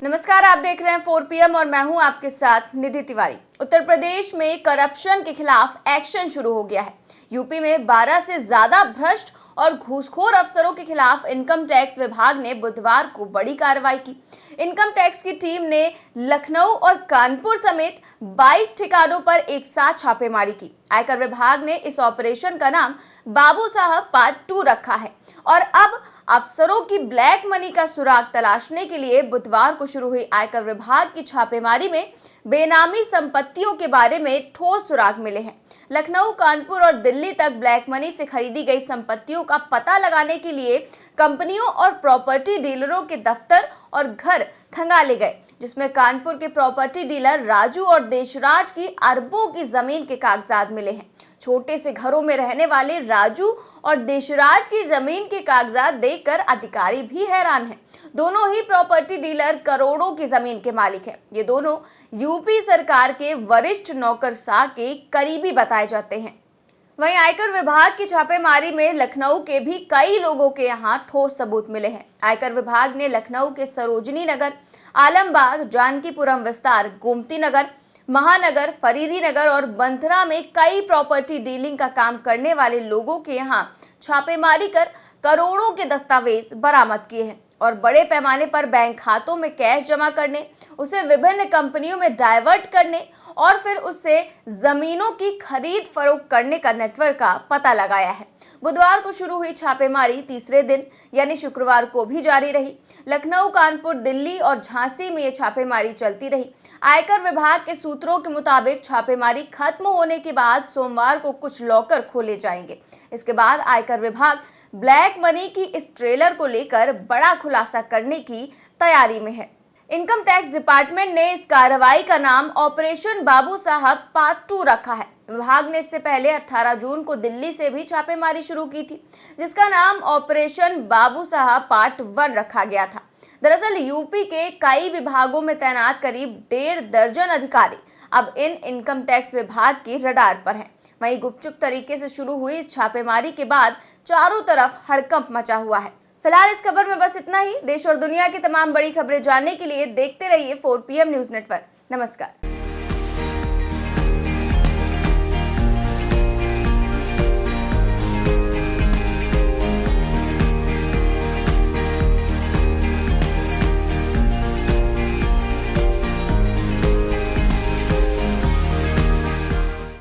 नमस्कार, आप देख रहे हैं 4 PM और मैं हूं आपके साथ निधि तिवारी। उत्तर प्रदेश में करप्शन के खिलाफ एक्शन शुरू हो गया है। यूपी में 12 से ज्यादा भ्रष्ट और घूसखोर अफसरों के खिलाफ इनकम टैक्स विभाग ने बुधवार को बड़ी कार्रवाई की। इनकम टैक्स की टीम ने लखनऊ और कानपुर समेत 22 ठिकानों पर एक साथ छापेमारी की। आयकर विभाग ने इस ऑपरेशन का नाम बाबू साहब पार्ट 2 रखा है और अब अफसरों की ब्लैक मनी का सुराग तलाशने के लिए बुधवार को शुरू हुई आयकर विभाग की छापेमारी में बेनामी संपत्तियों के बारे में ठोस सुराग मिले हैं। लखनऊ, कानपुर और दिल्ली तक ब्लैक मनी से खरीदी गई संपत्तियों का पता लगाने के लिए कंपनियों और प्रॉपर्टी डीलरों के दफ्तर और घर खंगाले गए, जिसमें कानपुर के प्रॉपर्टी डीलर राजू और देशराज की अरबों की जमीन के कागजात मिले हैं। छोटे से घरों में रहने वाले राजू और देशराज की जमीन के कागजात देखकर अधिकारी भी हैरान हैं। दोनों ही प्रॉपर्टी डीलर करोड़ों की जमीन के मालिक हैं। ये दोनों यूपी सरकार के वरिष्ठ नौकरशाह के करीबी बताए जाते हैं। वहीं आयकर विभाग की छापेमारी में लखनऊ के भी कई लोगों के यहाँ ठोस सबूत मिले हैं। आयकर विभाग ने लखनऊ के सरोजनी नगर, आलमबाग, जानकीपुरम विस्तार, गोमती नगर, महानगर, फरीदी नगर और बंथरा में कई प्रॉपर्टी डीलिंग का काम करने वाले लोगों के यहाँ छापेमारी कर करोड़ों के दस्तावेज बरामद किए हैं और बड़े पैमाने पर बैंक खातों में कैश जमा करने, उसे विभिन्न कंपनियों में डाइवर्ट करने और फिर उससे जमीनों की खरीद फरोख्त करने का नेटवर्क का पता लगाया है। बुधवार को शुरू हुई छापेमारी तीसरे दिन यानी शुक्रवार को भी जारी रही। लखनऊ, कानपुर, दिल्ली और झांसी में ये छापेमारी चलती रही। आयकर विभाग के सूत्रों के मुताबिक छापेमारी खत्म होने के बाद सोमवार को कुछ लॉकर खोले जाएंगे। इसके बाद आयकर विभाग ब्लैक मनी की इस ट्रेलर को लेकर बड़ा खुलासा करने की तैयारी में है। इनकम टैक्स डिपार्टमेंट ने इस कार्रवाई का नाम ऑपरेशन बाबू साहब पार्ट 2 रखा है। विभाग ने इससे पहले 18 जून को दिल्ली से भी छापेमारी शुरू की थी, जिसका नाम ऑपरेशन बाबू साहब पार्ट 1 रखा गया था। दरअसल यूपी के कई विभागों में तैनात करीब 1.5 दर्जन अधिकारी अब इनकम टैक्स विभाग के रडार पर हैं। वहीं गुपचुप तरीके से शुरू हुई इस छापेमारी के बाद चारों तरफ हड़कंप मचा हुआ है। फिलहाल इस खबर में बस इतना ही। देश और दुनिया की तमाम बड़ी खबरें जानने के लिए देखते रहिए 4 PM न्यूज नेटवर्क। नमस्कार।